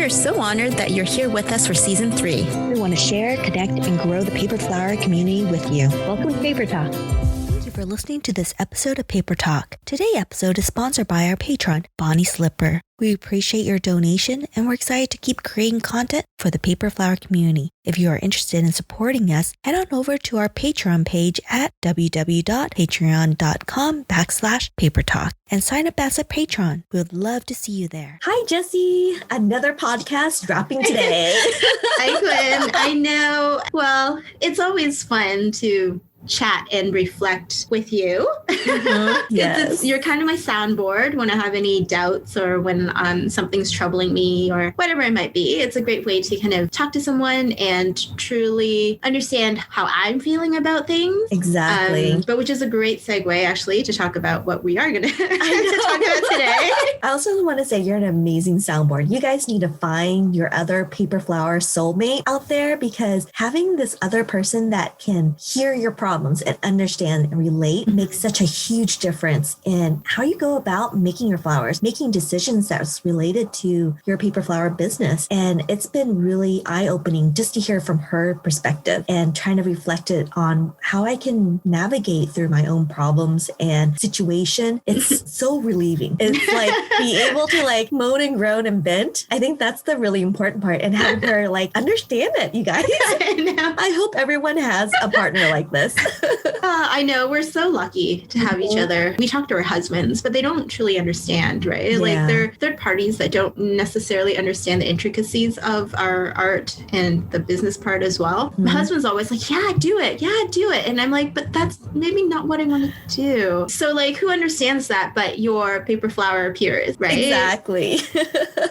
We're so honored that you're here with us for Season 3. We want to share, connect, and grow the paper flower community with you. Welcome to Paper Talk. Thank you for listening to this episode of Paper Talk. Today's episode is sponsored by our patron, Bonnie Slipper. We appreciate your donation, and we're excited to keep creating content for the paper flower community. If you are interested in supporting us, head on over to our Patreon page at www.patreon.com/papertalk and sign up as a patron. We would love to see you there. Hi, Jessie. Another podcast dropping today. Hi, Gwen. I know. Well, it's always fun to chat and reflect with you. Yes. You're kind of my soundboard when I have any doubts or when something's troubling me or whatever it might be. It's a great way to kind of talk to someone and truly understand how I'm feeling about things. Exactly. But which is a great segue, actually, to talk about what we are going to talk about today. I also want to say you're an amazing soundboard. You guys need to find your other paper flower soulmate out there, because having this other person that can hear your problems and understand and relate makes such a huge difference in how you go about making your flowers, making decisions that's related to your paper flower business. And it's been really eye-opening just to hear from her perspective and trying to reflect it on how I can navigate through my own problems and situation. It's so relieving. It's like be able to like moan and groan and vent. I think that's the really important part, and have her like understand it, you guys. I hope everyone has a partner like this. I know. We're so lucky to have each other. We talk to our husbands, but they don't truly understand, right? Yeah. Like they're third parties that don't necessarily understand the intricacies of our art and the business part as well. My husband's always like, yeah, do it. Yeah, do it. And I'm like, but that's maybe not what I want to do. So like, who understands that but your paper flower peers, right? Exactly.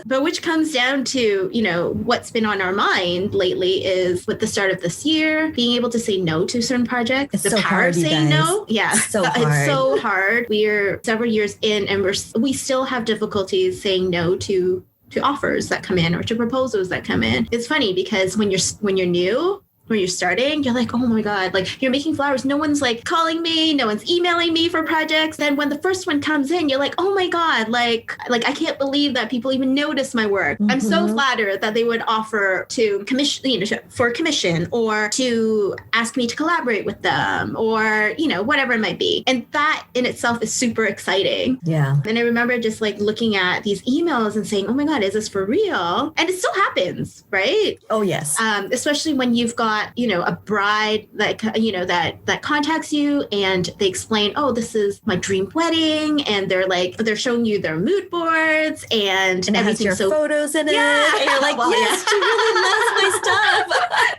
But which comes down to, you know, what's been on our mind lately is with the start of this year, being able to say no to certain projects. It's The so power hard, of you saying guys. no. Yeah. It's so It's hard. so hard. We're several years in and we still have difficulties saying no to offers that come in or to proposals that come in. It's funny because when you're new, when you're starting, you're like, oh my God, like you're making flowers. No one's like calling me. No one's emailing me for projects. Then when the first one comes in, you're like, oh my God, like I can't believe that people even notice my work. I'm so flattered that they would offer to commission, you know, for a commission or to ask me to collaborate with them or, you know, whatever it might be. And that in itself is super exciting. Yeah. And I remember just like looking at these emails and saying, oh my God, is this for real? And it still happens, right? Oh, yes. Especially when you've got, you know, a bride that, you know, that contacts you and they explain, oh, this is my dream wedding. And they're showing you their mood boards and it has your photos in it. Yeah. And you're like, Well, yes, she really loves my stuff.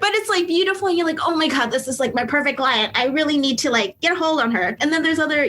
But it's like beautiful. And you're like, oh my God, this is like my perfect client. I really need to like get a hold on her. And then there's other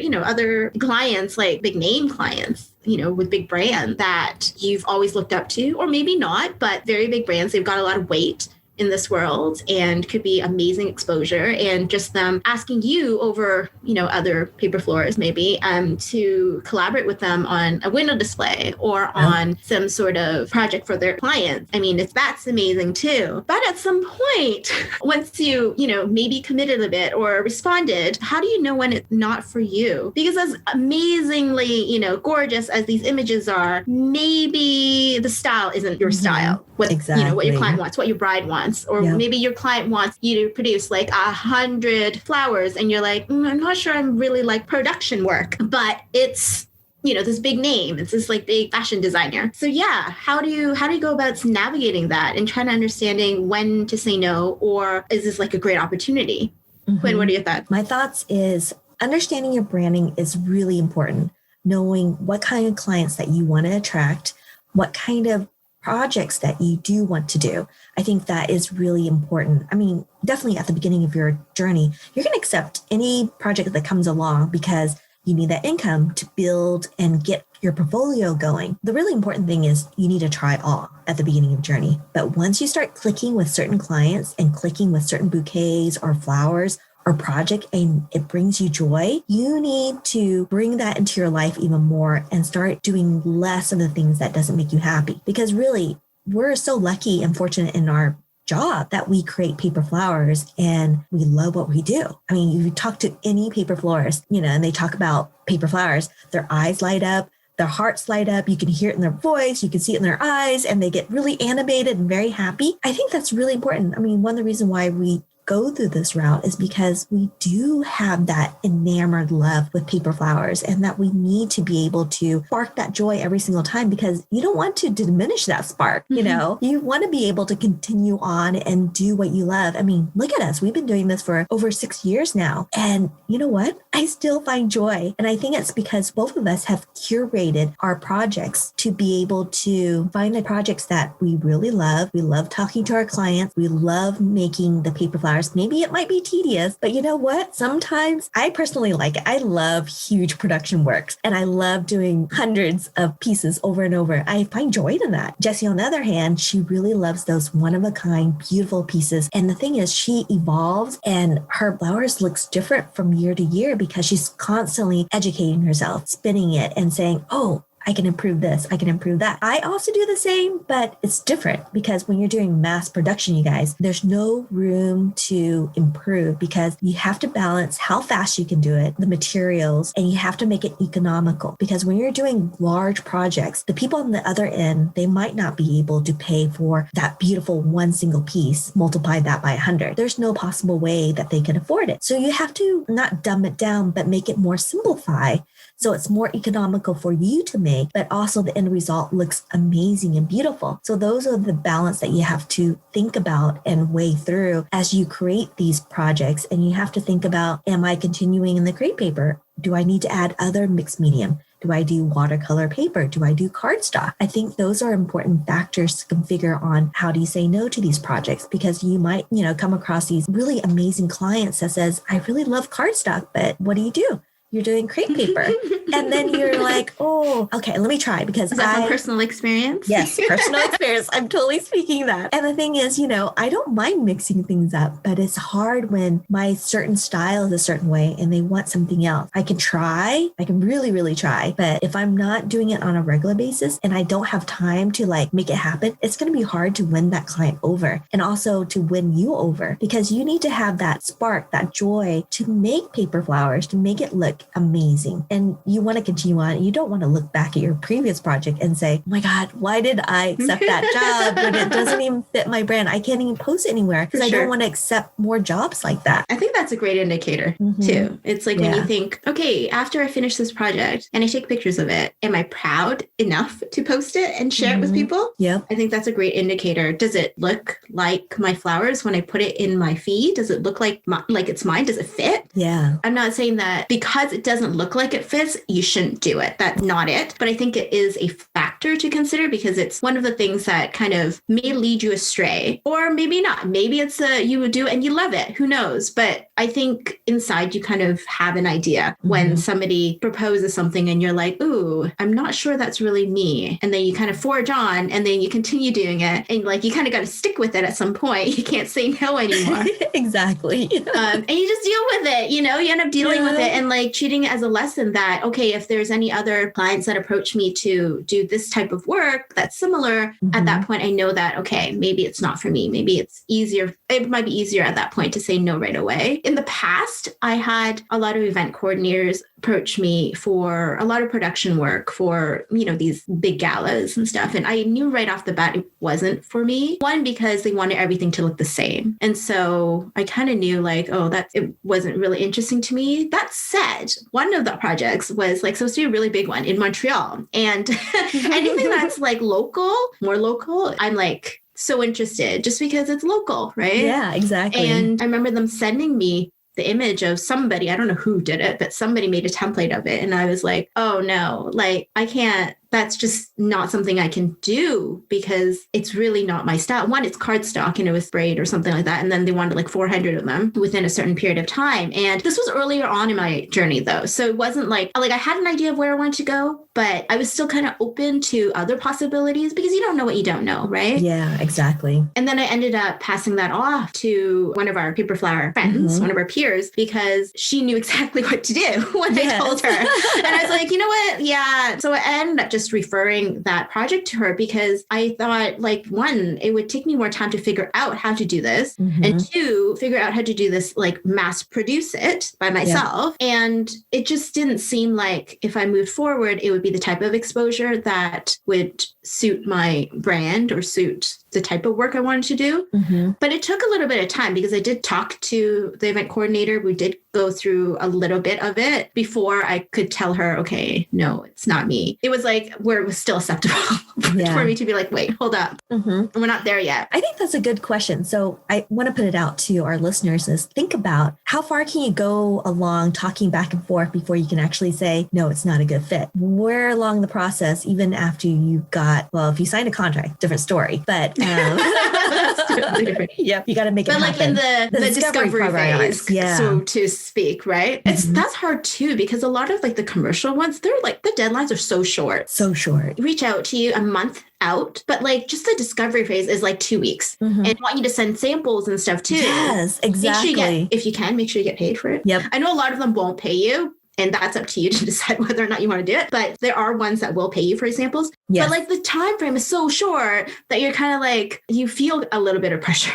clients, like big name clients, you know, with big brand that you've always looked up to, or maybe not, but very big brands. They've got a lot of weight in this world and could be amazing exposure, and just them asking you over, you know, other paper floors maybe to collaborate with them on a window display or on some sort of project for their clients. I mean, that's amazing too. But at some point, once you know, maybe committed a bit or responded, how do you know when it's not for you? Because as amazingly, you know, gorgeous as these images are, maybe the style isn't your style. You know, what your client wants, what your bride wants, or maybe your client wants you to produce like 100 flowers and you're like, I'm not sure I'm really like production work, but it's, you know, this big name, it's this like big fashion designer. So yeah, how do you go about navigating that and trying to understanding when to say no, or is this like a great opportunity? Quinn, what are your thoughts? My thoughts is understanding your branding is really important. Knowing what kind of clients that you want to attract, what kind of projects that you do want to do. I think that is really important. I mean, definitely at the beginning of your journey, you're going to accept any project that comes along because you need that income to build and get your portfolio going. The really important thing is you need to try all at the beginning of your journey. But once you start clicking with certain clients and clicking with certain bouquets or flowers or project and it brings you joy, you need to bring that into your life even more and start doing less of the things that doesn't make you happy. Because really, we're so lucky and fortunate in our job that we create paper flowers and we love what we do. I mean, you talk to any paper florist, you know, and they talk about paper flowers, their eyes light up, their hearts light up. You can hear it in their voice. You can see it in their eyes, and they get really animated and very happy. I think that's really important. I mean, one of the reasons why we go through this route is because we do have that enamored love with paper flowers, and that we need to be able to spark that joy every single time, because you don't want to diminish that spark. You know, you want to be able to continue on and do what you love. I mean, look at us. We've been doing this for over 6 years now. And you know what? I still find joy. And I think it's because both of us have curated our projects to be able to find the projects that we really love. We love talking to our clients. We love making the paper flowers. Maybe it might be tedious, but you know what? Sometimes I personally like it. I love huge production works, and I love doing hundreds of pieces over and over. I find joy in that. Jessie, on the other hand, she really loves those one-of-a-kind, beautiful pieces. And the thing is, she evolves, and her flowers looks different from year to year because she's constantly educating herself, spinning it and saying, oh, I can improve this. I can improve that. I also do the same, but it's different because when you're doing mass production, you guys, there's no room to improve because you have to balance how fast you can do it, the materials, and you have to make it economical. Because when you're doing large projects, the people on the other end, they might not be able to pay for that beautiful one single piece, multiply that by 100. There's no possible way that they can afford it. So you have to not dumb it down, but make it more simplified. So it's more economical for you to make, but also the end result looks amazing and beautiful. So those are the balance that you have to think about and weigh through as you create these projects. And you have to think about, am I continuing in the crepe paper? Do I need to add other mixed medium? Do I do watercolor paper? Do I do cardstock? I think those are important factors to configure on how do you say no to these projects, because you might, come across these really amazing clients that says, I really love cardstock, but what do? You're doing crepe paper. And then you're like, oh, okay, let me try because is that from personal experience? Yes, personal experience. I'm totally speaking that. And the thing is, I don't mind mixing things up, but it's hard when my certain style is a certain way and they want something else. I can really, really try. But if I'm not doing it on a regular basis and I don't have time to make it happen, it's going to be hard to win that client over and also to win you over, because you need to have that spark, that joy to make paper flowers, to make it look amazing. And you want to continue on. You don't want to look back at your previous project and say, oh my God, why did I accept that job when it doesn't even fit my brand? I can't even post anywhere because I don't want to accept more jobs like that. I think that's a great indicator too. It's like when you think, okay, after I finish this project and I take pictures of it, am I proud enough to post it and share it with people? Yep. I think that's a great indicator. Does it look like my flowers when I put it in my feed? Does it look like it's mine? Does it fit? Yeah. I'm not saying that because it doesn't look like it fits, you shouldn't do it. That's not it. But I think it is a factor to consider because it's one of the things that kind of may lead you astray, or maybe not. Maybe it's you would do it and you love it. Who knows? But I think inside you kind of have an idea when somebody proposes something and you're like, ooh, I'm not sure that's really me. And then you kind of forge on and then you continue doing it. And you kind of got to stick with it at some point. You can't say no anymore. Exactly. And you just deal with it. You end up dealing with it and treating it as a lesson that, okay, if there's any other clients that approach me to do this type of work that's similar, at that point, I know that, okay, maybe it's not for me. Maybe it's easier. It might be easier at that point to say no right away. In the past, I had a lot of event coordinators approach me for a lot of production work for, these big galas and stuff. And I knew right off the bat it wasn't for me. One, because they wanted everything to look the same. And so I kind of knew it wasn't really interesting to me. That said, one of the projects was supposed to be a really big one in Montreal. And anything that's more local, I'm so interested just because it's local, right? Yeah, exactly. And I remember them sending me the image of somebody, I don't know who did it, but somebody made a template of it. And I was like, oh no, I can't, that's just not something I can do because it's really not my style. One, it's cardstock and it was sprayed or something like that. And then they wanted 400 of them within a certain period of time. And this was earlier on in my journey though. So it wasn't I had an idea of where I wanted to go, but I was still kind of open to other possibilities because you don't know what you don't know, right? Yeah, exactly. And then I ended up passing that off to one of our paper flower friends, one of our peers, because she knew exactly what to do when I told her. And I was like, you know what? Yeah. So I ended up just just referring that project to her because I thought, like, one, it would take me more time to figure out how to do this, and two, figure out how to do this, like mass produce it by myself. And it just didn't seem like if I moved forward, it would be the type of exposure that would suit my brand or suit the type of work I wanted to do. But it took a little bit of time because I did talk to the event coordinator. We did go through a little bit of it before I could tell her, okay, no, it's not me. It was like where it was still acceptable for me to be like, wait, hold up. We're not there yet. I think that's a good question. So I want to put it out to our listeners is think about how far can you go along talking back and forth before you can actually say, no, it's not a good fit. Where along the process, even after you got, well, if you signed a contract, different story, but that's totally different. Yep, you got to make it happen. But like in the discovery phase, so to speak, right? That's hard too, because a lot of like the commercial ones, they're like the deadlines are so short. So short. Reach out to you a month out, but like just the discovery phase is like 2 weeks, and I want you to send samples and stuff too. Yes, exactly. Make sure you get, if you can, make sure you get paid for it. Yep. I know a lot of them won't pay you, and that's up to you to decide whether or not you want to do it. But there are ones that will pay you for samples. Yes. But like the time frame is so short that you're kind of like, you feel a little bit of pressure.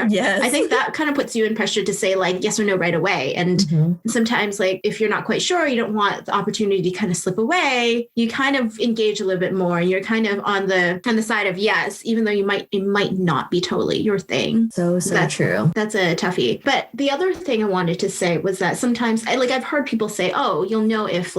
Yes. I think that kind of puts you in pressure to say like yes or no right away. And sometimes like if you're not quite sure, you don't want the opportunity to kind of slip away, you kind of engage a little bit more. You're kind of on the side of yes, even though it might not be totally your thing. So that's true. That's a toughie. But the other thing I wanted to say was that sometimes I've heard people say, oh, you'll know it's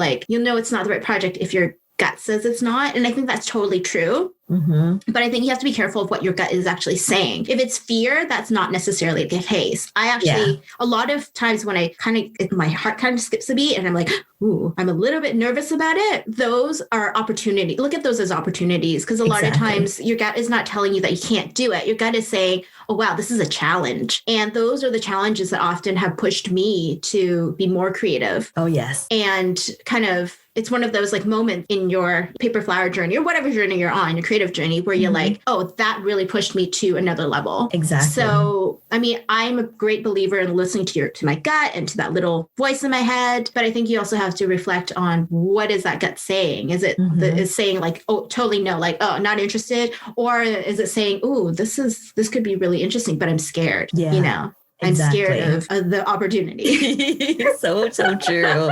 not the right project if your gut says it's not. And I think that's totally true. But I think you have to be careful of what your gut is actually saying. If it's fear, that's not necessarily the case. I actually, a lot of times when my heart kind of skips a beat and I'm like, ooh, I'm a little bit nervous about it. Those are opportunities. Look at those as opportunities, because a lot of times your gut is not telling you that you can't do it. Your gut is saying, oh, wow, this is a challenge. And those are the challenges that often have pushed me to be more creative. Oh, yes. And kind of, it's one of those like moments in your paper flower journey or whatever journey you're on, your creative journey, where you're like, oh, that really pushed me to another level. Exactly. So, I mean, I'm a great believer in listening to my gut and to that little voice in my head. But I think you also have to reflect on what is that gut saying? Is it is saying like, oh, totally no, like, oh, not interested? Or is it saying, oh, this could be really interesting, but I'm scared, you know? I'm scared of the opportunity. So true.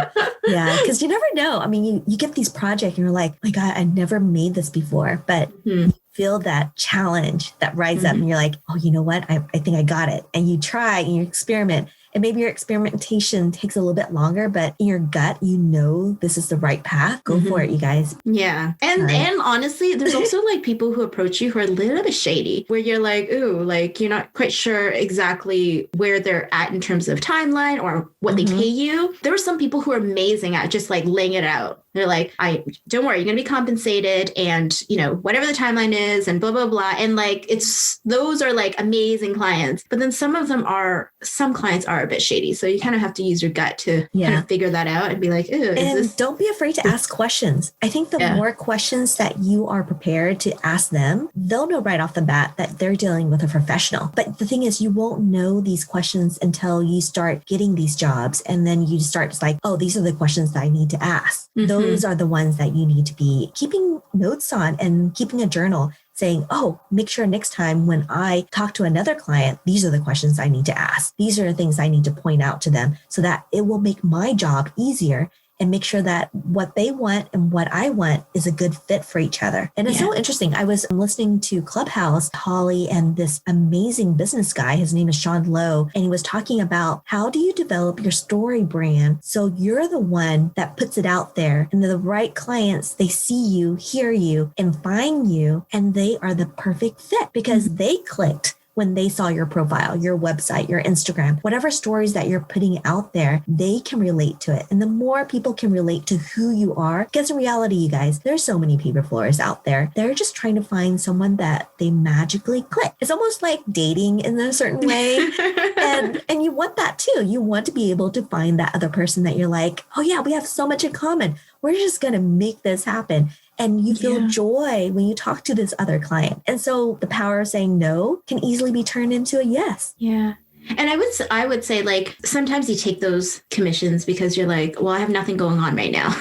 Yeah, because you never know. I mean, you get these projects and you're like, my God, I never made this before. But you feel that challenge that rises up and you're like, oh, you know what? I think I got it. And you try and you experiment. And maybe your experimentation takes a little bit longer, but in your gut, you know this is the right path. Go for it, you guys. Yeah. And honestly, there's also like people who approach you who are a little bit shady, where you're like, ooh, like you're not quite sure exactly where they're at in terms of timeline or what they pay you. There are some people who are amazing at just like laying it out. They're like, don't worry, you're going to be compensated and, you know, whatever the timeline is and blah, blah, blah. And like, those are like amazing clients. But then some clients are a bit shady. So you kind of have to use your gut to kind of figure that out and be like, ooh, don't be afraid to ask questions. I think the more questions that you are prepared to ask them, they'll know right off the bat that they're dealing with a professional. But the thing is, you won't know these questions until you start getting these jobs. And then you start just like, oh, these are the questions that I need to ask. Those are the ones that you need to be keeping notes on and keeping a journal saying, oh, make sure next time when I talk to another client, these are the questions I need to ask. These are the things I need to point out to them so that it will make my job easier and make sure that what they want and what I want is a good fit for each other. And it's so interesting. I was listening to Clubhouse, Holly, and this amazing business guy. His name is Sean Lowe. And he was talking about how do you develop your story brand so you're the one that puts it out there and the right clients, they see you, hear you, and find you, and they are the perfect fit because they clicked when they saw your profile, your website, your Instagram, whatever stories that you're putting out there, they can relate to it. And the more people can relate to who you are, because in reality, you guys, there's so many paper florists out there. They're just trying to find someone that they magically click. It's almost like dating in a certain way. and you want that too. You want to be able to find that other person that you're like, oh yeah, we have so much in common. We're just going to make this happen. And you feel joy when you talk to this other client. And so the power of saying no can easily be turned into a yes. Yeah. And I would say like sometimes you take those commissions because you're like, well, I have nothing going on right now.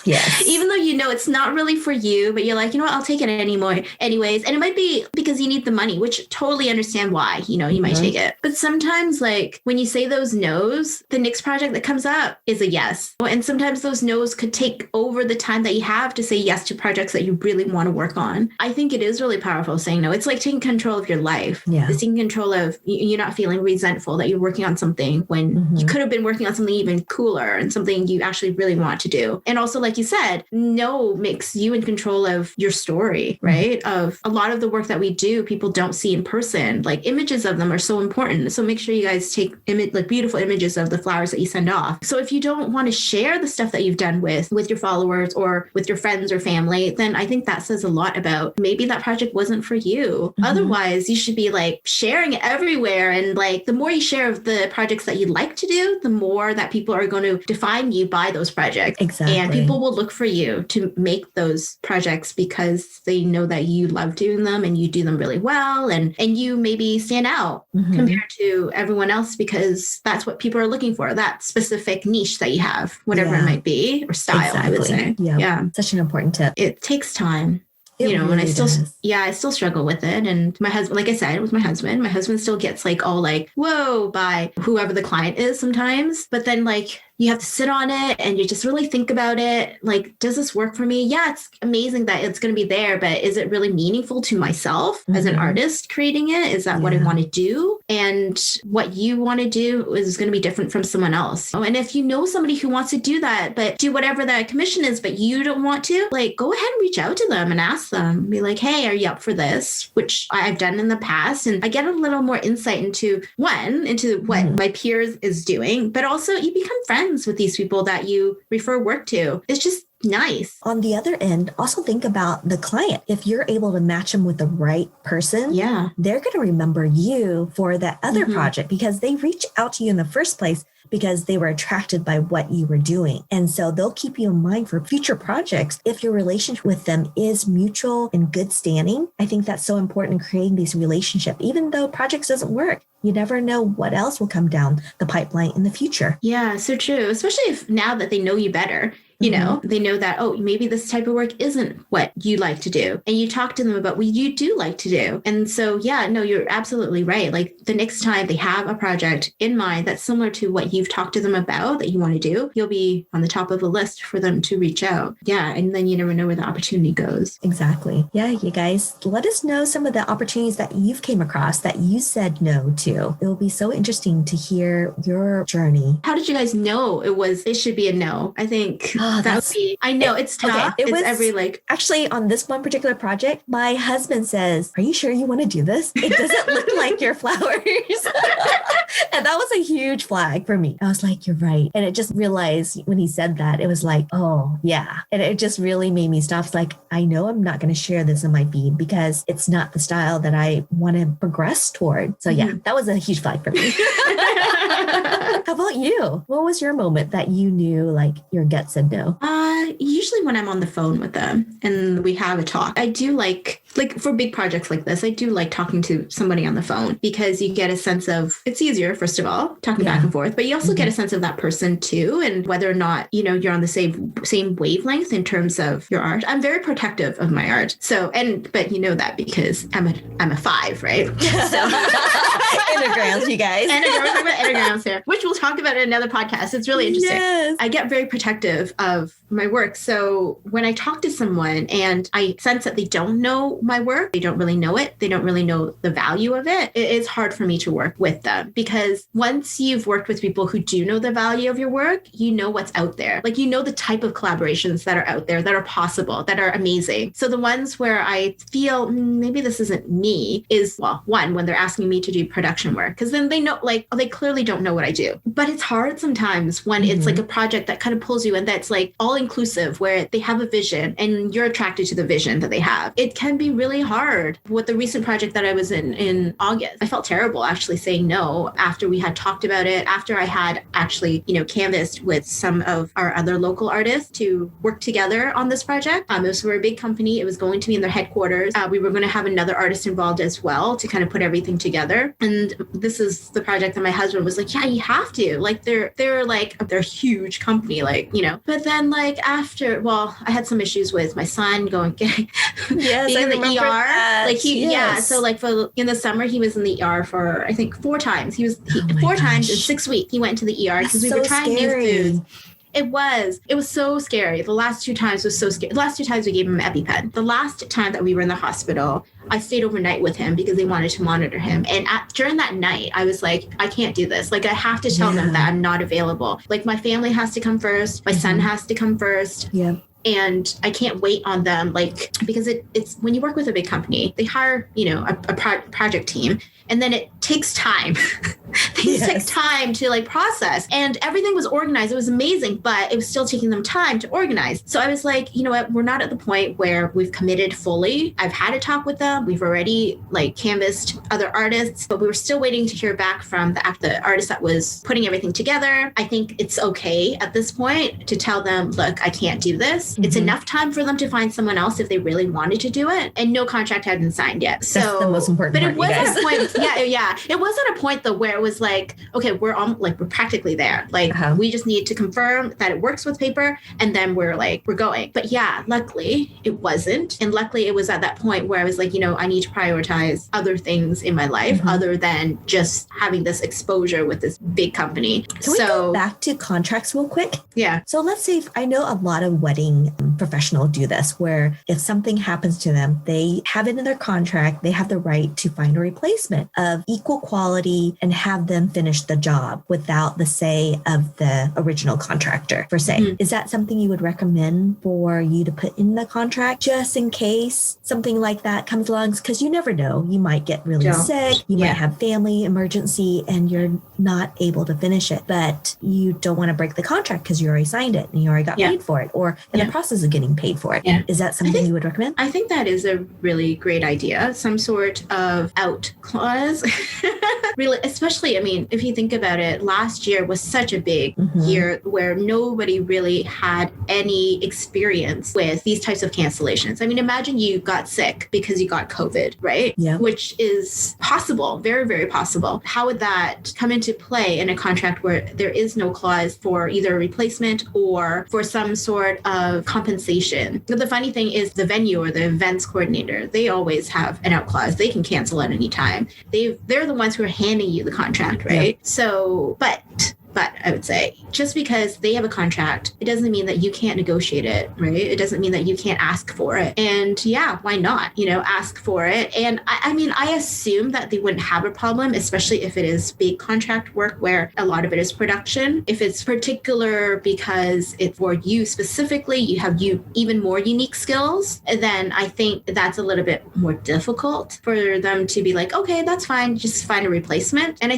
Yes. Even though it's not really for you, but you're like, you know what, I'll take it anyways. And it might be because you need the money, which totally understand why, you might take it. But sometimes like when you say those no's, the next project that comes up is a yes. And sometimes those no's could take over the time that you have to say yes to projects that you really want to work on. I think it is really powerful saying no. It's like taking control of your life. Yeah. It's taking control of you not feeling resentful that you're working on something when you could have been working on something even cooler and something you actually really want to do. And also, like you said, no makes you in control of your story, right? Of a lot of the work that we do, people don't see in person. Like images of them are so important. So make sure you guys take like beautiful images of the flowers that you send off. So if you don't want to share the stuff that you've done with your followers or with your friends or family, then I think that says a lot about maybe that project wasn't for you. Otherwise, you should be like sharing it everywhere. And like the more you share of the projects that you like to do, the more that people are going to define you by those projects. Exactly. And people will look for you to make those projects because they know that you love doing them and you do them really well. And you maybe stand out compared to everyone else because that's what people are looking for, that specific niche that you have, whatever it might be, or style, I would say. Yeah. Such an important tip. It takes time. It and really I still, does. I still struggle with it. And my husband, like I said, with my husband still gets like all like, whoa, by whoever the client is sometimes. But then like, you have to sit on it and you just really think about it. Like, does this work for me? Yeah, it's amazing that it's going to be there, but is it really meaningful to myself as an artist creating it? Is that what I want to do? And what you want to do is going to be different from someone else. And if you know somebody who wants to do that, but do whatever that commission is, but you don't want to, like, go ahead and reach out to them and ask them, be like, hey, are you up for this? Which I've done in the past. And I get a little more insight into what my peers is doing, but also you become friends with these people that you refer work to. It's just nice. On the other end, also think about the client. If you're able to match them with the right person, they're going to remember you for that other project because they reached out to you in the first place because they were attracted by what you were doing. And so they'll keep you in mind for future projects. If your relationship with them is mutual and good standing, I think that's so important in creating these relationships. Even though projects doesn't work, you never know what else will come down the pipeline in the future. Yeah, so true. Especially if now that they know you better. They know that, oh, maybe this type of work isn't what you like to do. And you talk to them about what you do like to do. And so, you're absolutely right. Like the next time they have a project in mind that's similar to what you've talked to them about that you want to do, you'll be on the top of the list for them to reach out. Yeah. And then you never know where the opportunity goes. Exactly. Yeah, you guys, let us know some of the opportunities that you've came across that you said no to. It will be so interesting to hear your journey. How did you guys know it should be a no? I think... I know it's tough. Okay, Actually, on this one particular project, my husband says, are you sure you want to do this? It doesn't look like your flowers. And that was a huge flag for me. I was like, you're right. And it just realized when he said that, it was like, oh yeah. And it just really made me stop. It's like, I know I'm not going to share this in my feed because it's not the style that I want to progress toward. So yeah, that was a huge flag for me. How about you? What was your moment that you knew like your gut said no? Usually when I'm on the phone with them and we have a talk, I do like for big projects like this, I do like talking to somebody on the phone because you get a sense of, it's easier, first of all, talking back and forth, but you also get a sense of that person too. And whether or not, you're on the same wavelength in terms of your art. I'm very protective of my art. So, but you know that because I'm a 5, right? So Enneagrams, you guys. Enneagrams here, which we'll talk about in another podcast. It's really interesting. Yes. I get very protective of my work. So when I talk to someone and I sense that they don't know my work, they don't really know it, they don't really know the value of it, it is hard for me to work with them because once you've worked with people who do know the value of your work, you know what's out there. Like, you know the type of collaborations that are out there that are possible, that are amazing. So the ones where I feel maybe this isn't me is, well, one, when they're asking me to do production work, because then they know, like, they clearly don't know what I do. But it's hard sometimes when it's like a project that kind of pulls you and that's like all inclusive, where they have a vision and you're attracted to the vision that they have. It can be really hard. With the recent project that I was in August, I felt terrible actually saying no after we had talked about it, after I had actually, canvassed with some of our other local artists to work together on this project. It was for a big company. It was going to be in their headquarters. We were going to have another artist involved as well to kind of put everything together. And this is the project that my husband was like, yeah, you have to. Like they're a huge company, But then after, I had some issues with my son getting Yes, being I in the remember ER. that. Yes. So in the summer he was in the ER for I think 4 times. He was four times in 6 weeks. He went to the ER because we were trying new foods. It was so scary. The last 2 times was so scary. The last 2 times we gave him an EpiPen. The last time that we were in the hospital, I stayed overnight with him because they wanted to monitor him. And during that night, I was like, I can't do this. I have to tell them that I'm not available. My family has to come first. My son has to come first. Yeah. And I can't wait on them, because it's when you work with a big company, they hire, a project team, and then it takes time. Things take time to process, and everything was organized. It was amazing, but it was still taking them time to organize. So I was like, you know what? We're not at the point where we've committed fully. I've had a talk with them. We've already canvassed other artists, but we were still waiting to hear back from the artist that was putting everything together. I think it's okay at this point to tell them, look, I can't do this. It's enough time for them to find someone else if they really wanted to do it. And no contract had been signed yet. So that's the most important part, it was at a point. Yeah. It was at a point though where it was okay, we're practically there. We just need to confirm that it works with paper, and then we're going. But yeah, luckily it wasn't. And luckily it was at that point where I was I need to prioritize other things in my life other than just having this exposure with this big company. Can we go back to contracts real quick? Yeah. So let's say I know a lot of wedding professionals do this, where if something happens to them, they have it in their contract, they have the right to find a replacement of equal quality and have them finish the job without the say of the original contractor, per se. Is that something you would recommend for you to put in the contract just in case something like that comes along? Because you never know. You might get really sick. You might have family emergency and you're not able to finish it, but you don't want to break the contract because you already signed it and you already got paid for it, or in the process of getting paid for it. Yeah. Is that something you would recommend? I think that is a really great idea. Some sort of out clause. Really, especially, if you think about it, last year was such a big year where nobody really had any experience with these types of cancellations. Imagine you got sick because you got COVID, right? Yeah. Which is possible, very, very possible. How would that come into play in a contract where there is no clause for either a replacement or for some sort of compensation? But the funny thing is the venue or the events coordinator, they always have an out clause. They can cancel at any time. They're the ones who are handing you the contract, right? Yeah. So, but I would say just because they have a contract, it doesn't mean that you can't negotiate it, right? It doesn't mean that you can't ask for it. And yeah, why not, ask for it? And I assume that they wouldn't have a problem, especially if it is big contract work where a lot of it is production. If it's particular because it's for you specifically, you have even more unique skills, then I think that's a little bit more difficult for them to be like, okay, that's fine, just find a replacement. And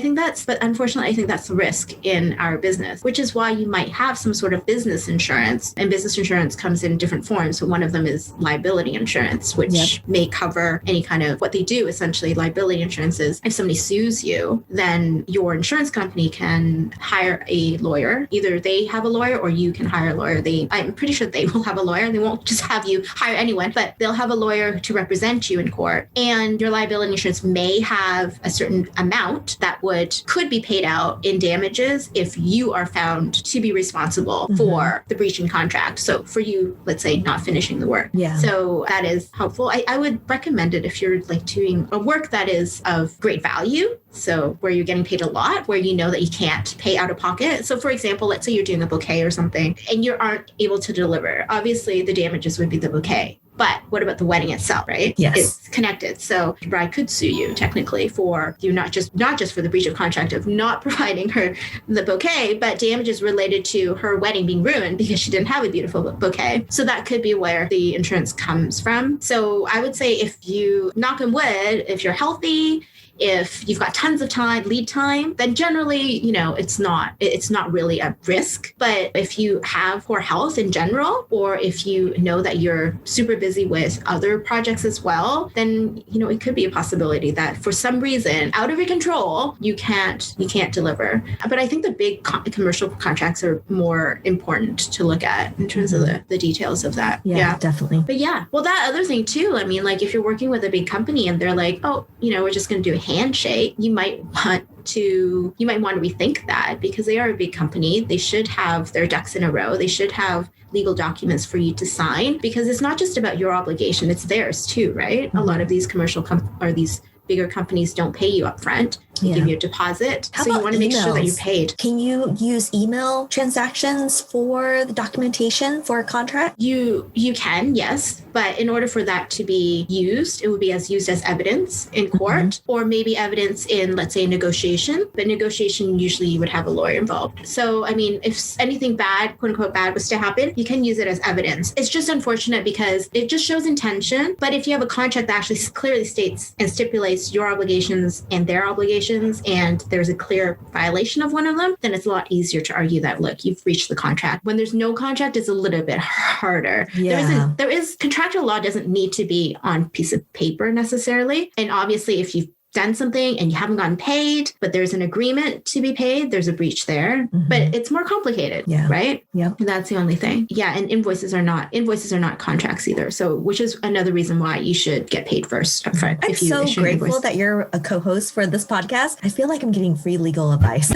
but unfortunately, I think that's the risk in our business, which is why you might have some sort of business insurance, and business insurance comes in different forms. So one of them is liability insurance, which may cover any kind of what they do. Essentially, liability insurance is if somebody sues you, then your insurance company can hire a lawyer. Either they have a lawyer or you can hire a lawyer. I'm pretty sure they will have a lawyer. They won't just have you hire anyone, but they'll have a lawyer to represent you in court. And your liability insurance may have a certain amount that could be paid out in damages if you are found to be responsible for the breaching contract. So for you, let's say, not finishing the work. Yeah. So that is helpful. I would recommend it if you're doing a work that is of great value. So where you're getting paid a lot, where you know that you can't pay out of pocket. So for example, let's say you're doing a bouquet or something and you aren't able to deliver. Obviously, the damages would be the bouquet. But what about the wedding itself, right? Yes. It's connected. So the bride could sue you technically for you not just for the breach of contract of not providing her the bouquet, but damages related to her wedding being ruined because she didn't have a beautiful bouquet. So that could be where the insurance comes from. So I would say if you, knock on wood, if you're healthy If you've got tons of time, lead time, then generally, it's not really a risk. But if you have poor health in general, or if you know that you're super busy with other projects as well, then, it could be a possibility that for some reason out of your control, you can't deliver. But I think the big commercial contracts are more important to look at in terms of the details of that. Yeah, definitely. But yeah, well, that other thing too, I mean, like if you're working with a big company and they're like, oh, we're just going to do a handshake, you might want to rethink that, because they are a big company. They should have their ducks in a row. They should have legal documents for you to sign, because it's not just about your obligation, it's theirs too, right? Mm-hmm. A lot of these commercial or these bigger companies don't pay you up front. They give you a deposit. How so you want to make sure that you're paid. Can you use email transactions for the documentation for a contract? You can, yes. But in order for that to be used, it would be used as evidence in court, or maybe evidence in, let's say, negotiation. But negotiation, usually you would have a lawyer involved. So, I mean, if anything bad, quote unquote bad, was to happen, you can use it as evidence. It's just unfortunate because it just shows intention. But if you have a contract that actually clearly states and stipulates your obligations and their obligations, and there's a clear violation of one of them, then it's a lot easier to argue that, look, you've breached the contract. When there's no contract, it's a little bit harder. Yeah. There is contractual law doesn't need to be on a piece of paper necessarily. And obviously, if you've done something and you haven't gotten paid, but there's an agreement to be paid, there's a breach there. But it's more complicated, right? Yeah. That's the only thing. Yeah. And invoices are not contracts either. So, which is another reason why you should get paid first upfront. I'm so grateful that you're a co-host for this podcast. I feel like I'm getting free legal advice.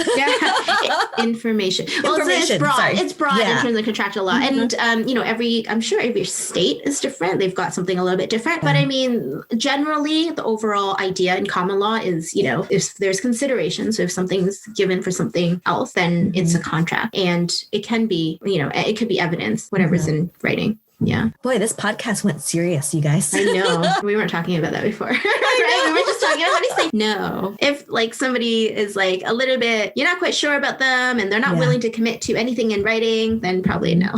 Information. Well, it's broad. Sorry. It's broad in terms of contractual law. And, I'm sure every state is different. They've got something a little bit different. But I mean, generally, the overall idea in common law is, if there's consideration, so if something's given for something else, then it's a contract, and it can be, it could be evidence, whatever's in writing. Yeah. Boy, this podcast went serious, you guys. I know. We weren't talking about that before. Right? We were just talking about how to say no. If like somebody is like a little bit, you're not quite sure about them and they're not willing to commit to anything in writing, then probably no.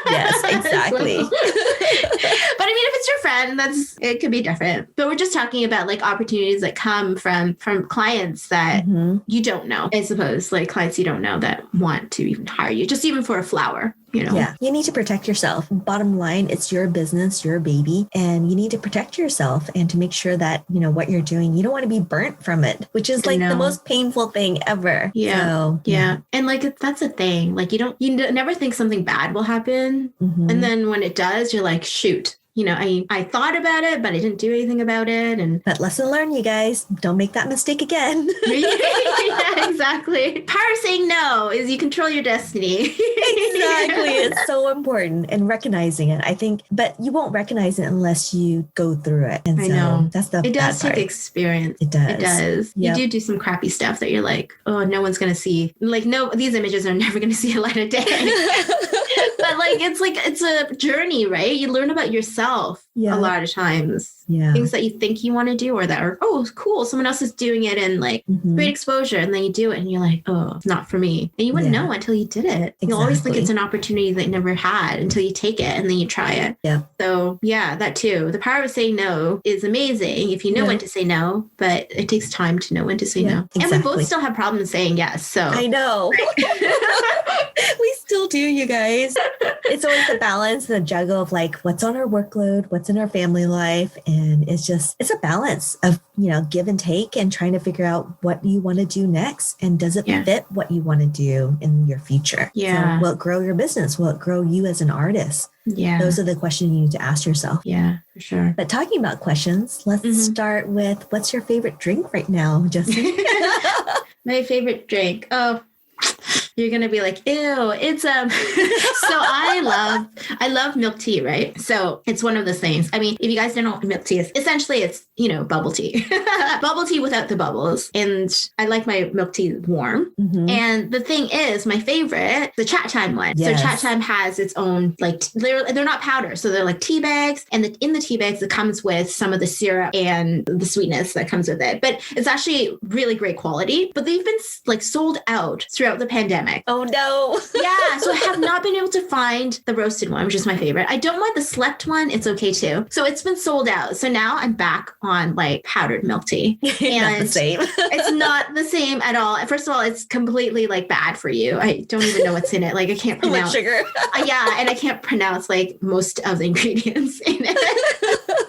Yes, exactly. But I mean, if it's your friend, it could be different. But we're just talking about like opportunities that come from clients that you don't know. I suppose like clients you don't know that want to even hire you, just even for a flower. Yeah, you need to protect yourself. Bottom line, it's your business, your baby, and you need to protect yourself and to make sure that, what you're doing, you don't want to be burnt from it, which is like the most painful thing ever. Yeah. So, yeah. And like, that's a thing. Like you never think something bad will happen. And then when it does, you're like, shoot. I thought about it, but I didn't do anything about it. But lesson learned, you guys. Don't make that mistake again. Yeah, exactly. Power of saying no is you control your destiny. Exactly. It's so important, and recognizing it, I think, but you won't recognize it unless you go through it. And I know. That's the It does bad part. take experience. It does. It does. Yep. You do some crappy stuff that you're like, oh, no one's going to see. Like, no, these images are never going to see a light of day. But it's a journey, right? You learn about yourself a lot of times. Yeah. Things that you think you want to do, or that are, oh, cool, someone else is doing it, and like great exposure. And then you do it and you're like, oh, it's not for me. And you wouldn't know until you did it. Exactly. You'll always think it's an opportunity that you never had until you take it and then you try it. Yeah. So yeah, that too. The power of saying no is amazing if you know when to say no, but it takes time to know when to say no. Exactly. And we both still have problems saying yes. So I know. We still do, you guys. It's always the balance, the juggle of like what's on our workload, what's in our family life. And it's a balance of, give and take, and trying to figure out what you want to do next. And does it fit what you want to do in your future? Yeah. So will it grow your business? Will it grow you as an artist? Yeah. Those are the questions you need to ask yourself. Yeah, for sure. But talking about questions, let's start with, what's your favorite drink right now, Justin? My favorite drink. Oh, you're going to be like, ew, it's, so I love milk tea, right? So it's one of those things. I mean, if you guys don't know what milk tea is, essentially it's, bubble tea, bubble tea without the bubbles. And I like my milk tea warm. And the thing is, my favorite, the Chat Time one. Yes. So Chat Time has its own, like, they're not powder. So they're like tea bags. And in the tea bags, it comes with some of the syrup and the sweetness that comes with it. But it's actually really great quality. But they've been like sold out throughout the pandemic. pandemic. Oh no. Yeah, so I have not been able to find the roasted one, which is my favorite. I don't mind the slept one. It's okay too. So it's been sold out. So now I'm back on like powdered milk tea. And Not the same. it's not the same at all. First of all, it's completely like bad for you. I don't even know what's in it. Like I can't pronounce sugar. Yeah, and I can't pronounce like most of the ingredients in it.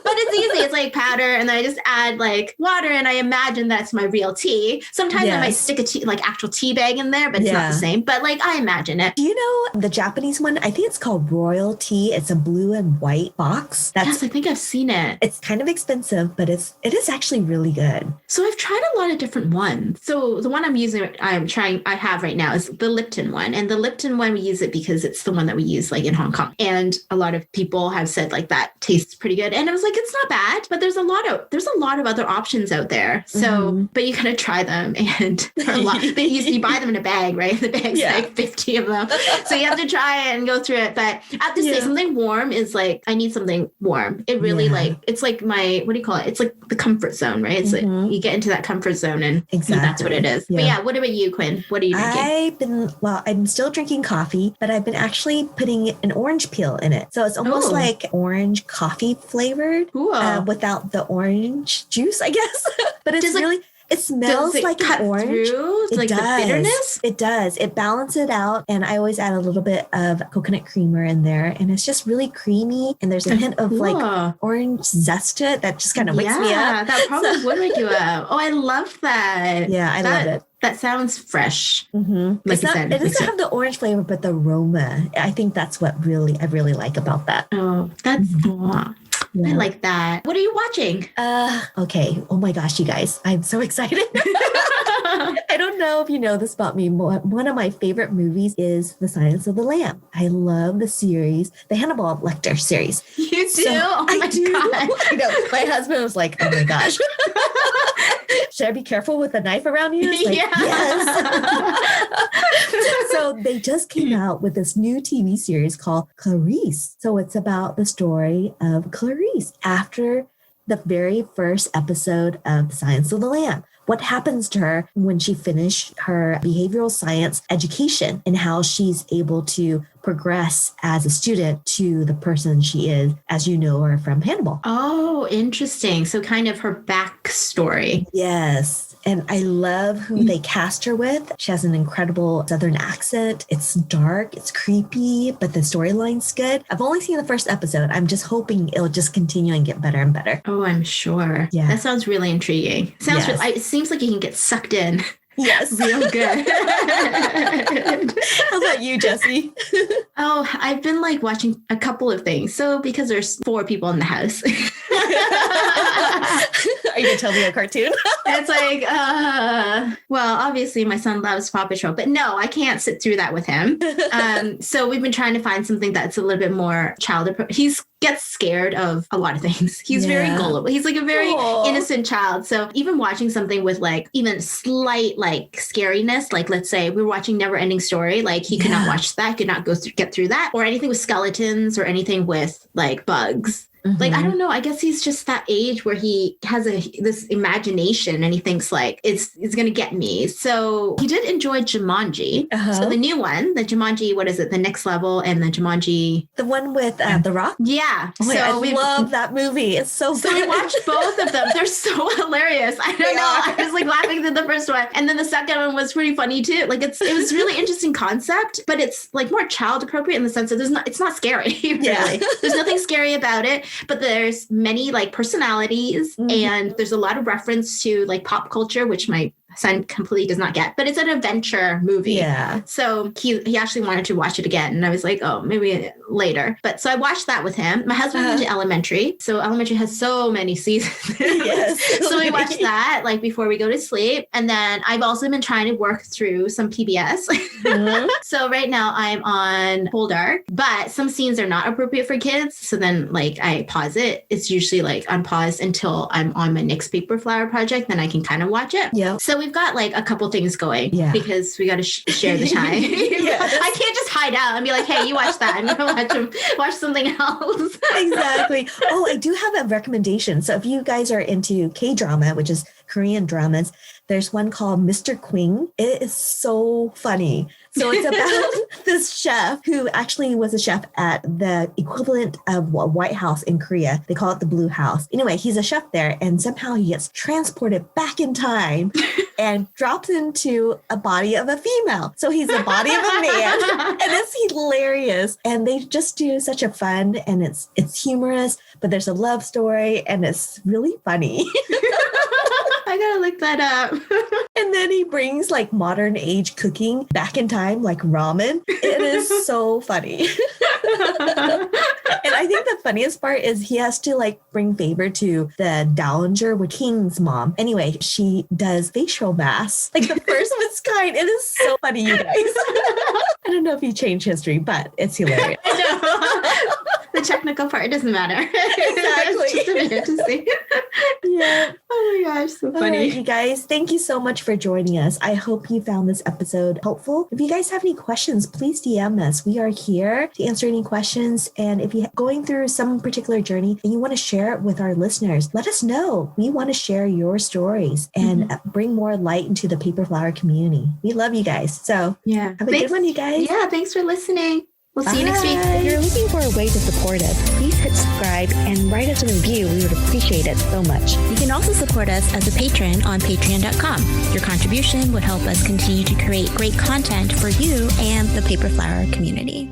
But it's easy. It's like powder, and then I just add like water, and I imagine that's my real tea. Sometimes I might stick a tea, like actual tea bag in there, but it's not the same. But like I imagine it. Do you know the Japanese one? I think it's called Royal Tea. It's a blue and white box. Yes, I think I've seen it. It's kind of expensive, but it is actually really good. So I've tried a lot of different ones. So the one I have right now is the Lipton one. And the Lipton one, we use it because it's the one that we use like in Hong Kong. And a lot of people have said like that tastes pretty good. And I was like, it's not bad, but there's a lot of other options out there. So, but you kind of try them, and for a lot, you buy them in a bag, right? The bag's like 50 of them. So you have to try it and go through it. But I have to say something warm is like, I need something warm. It really like, it's like my, what do you call it? It's like the comfort zone, right? It's like you get into that comfort zone and that's what it is. But yeah, what about you, Quinn? What are you drinking? I'm still drinking coffee, but I've been actually putting an orange peel in it. So it's almost like orange coffee flavored without the orange juice, I guess. But it's really... It smells like an orange. It does. The bitterness? It does. It balances it out. And I always add a little bit of coconut creamer in there. And it's just really creamy. And there's a hint of like orange zest to it that just kind of wakes me up. Yeah, that probably would wake you up. Oh, I love that. Yeah, I love it. That sounds fresh. Mm-hmm. Like you said, it doesn't have the orange flavor, but the aroma. I think that's what I really like about that. Oh, that's cool. Yeah. I like that. What are you watching? Okay. Oh my gosh, you guys. I'm so excited. I don't know if you know this about me. One of my favorite movies is The Silence of the Lamb. I love the series, the Hannibal Lecter series. You do? So oh my God. I know. My husband was like, oh my gosh. Should I be careful with the knife around you? Like, yes. So they just came out with this new TV series called Clarice. So it's about the story of Clarice after the very first episode of The Silence of the Lamb. What happens to her when she finished her behavioral science education and how she's able to progress as a student to the person she is, as you know her from Hannibal. Oh, interesting. So kind of her backstory. Yes. And I love who they cast her with. She has an incredible Southern accent. It's dark, it's creepy, but the storyline's good. I've only seen the first episode. I'm just hoping it'll just continue and get better and better. Oh, I'm sure. Yeah. That sounds really intriguing. It seems like you can get sucked in. Yes. Real good. How about you, Jessie? Oh, I've been like watching a couple of things. So because there's 4 people in the house. Are you going to tell me a cartoon? It's like, well, obviously my son loves Paw Patrol, but no, I can't sit through that with him. So we've been trying to find something that's a little bit more He gets scared of a lot of things. He's very gullible. He's like a very innocent child. So even watching something with like even slight like scariness, like let's say we were watching Never Ending Story, like he could not watch that, could not get through that, or anything with skeletons or anything with like bugs. Mm-hmm. Like, I don't know. I guess he's just that age where he has this imagination and he thinks like it's going to get me. So he did enjoy Jumanji. So the new one, the Jumanji, what is it? The Next Level and the Jumanji. The one with The Rock? Yeah. Oh so I love that movie. It's so good. So we watched both of them. They're so hilarious. I don't know. I was like laughing at the first one. And then the second one was pretty funny too. Like it was really interesting concept, but it's like more child appropriate in the sense that it's not scary. Really. Yeah. There's nothing scary about it. But there's many like personalities and there's a lot of reference to like pop culture, which my son completely does not get, but it's an adventure movie. Yeah. So he actually wanted to watch it again. And I was like, oh, maybe later. But so I watched that with him. My husband went to Elementary. So Elementary has so many seasons. Yes. So we watched that like before we go to sleep. And then I've also been trying to work through some PBS. So right now I'm on Whole Dark, but some scenes are not appropriate for kids. So then like I pause it. It's usually like on pause until I'm on my next paper flower project. Then I can kind of watch it. Yeah. So we've got like a couple things going because we got to share the time. I can't just hide out and be like, hey, you watch that. I'm going to watch something else. Exactly. Oh, I do have a recommendation. So if you guys are into K-drama, which is Korean dramas. There's one called Mr. Queen. It is so funny. So it's about this chef who actually was a chef at the equivalent of a White House in Korea. They call it the Blue House. Anyway, he's a chef there, and somehow he gets transported back in time and drops into a body of a female. So he's the body of a man, and it's hilarious. And they just do such a fun, and it's humorous, but there's a love story, and it's really funny. I gotta look that up. And then he brings like modern age cooking back in time, like ramen. It is so funny. And I think the funniest part is he has to like bring favor to the dowager with King's mom. Anyway, she does facial masks, like the first of its kind. It is so funny, you guys. I don't know if you change history, but it's hilarious. The technical part, it doesn't matter. Exactly. It's just interesting. Yeah. Oh my gosh, so funny. All right, you guys, thank you so much for joining us. I hope you found this episode helpful. If you guys have any questions, please DM us. We are here to answer any questions. And if you're going through some particular journey and you want to share it with our listeners, let us know. We want to share your stories and bring more light into the paper flower community. We love you guys. So yeah, have a good one, you guys. Yeah, thanks for listening. We'll see you next week. If you're looking for a way to support us, please hit subscribe and write us a review. We would appreciate it so much. You can also support us as a patron on patreon.com. Your contribution would help us continue to create great content for you and the paper flower community.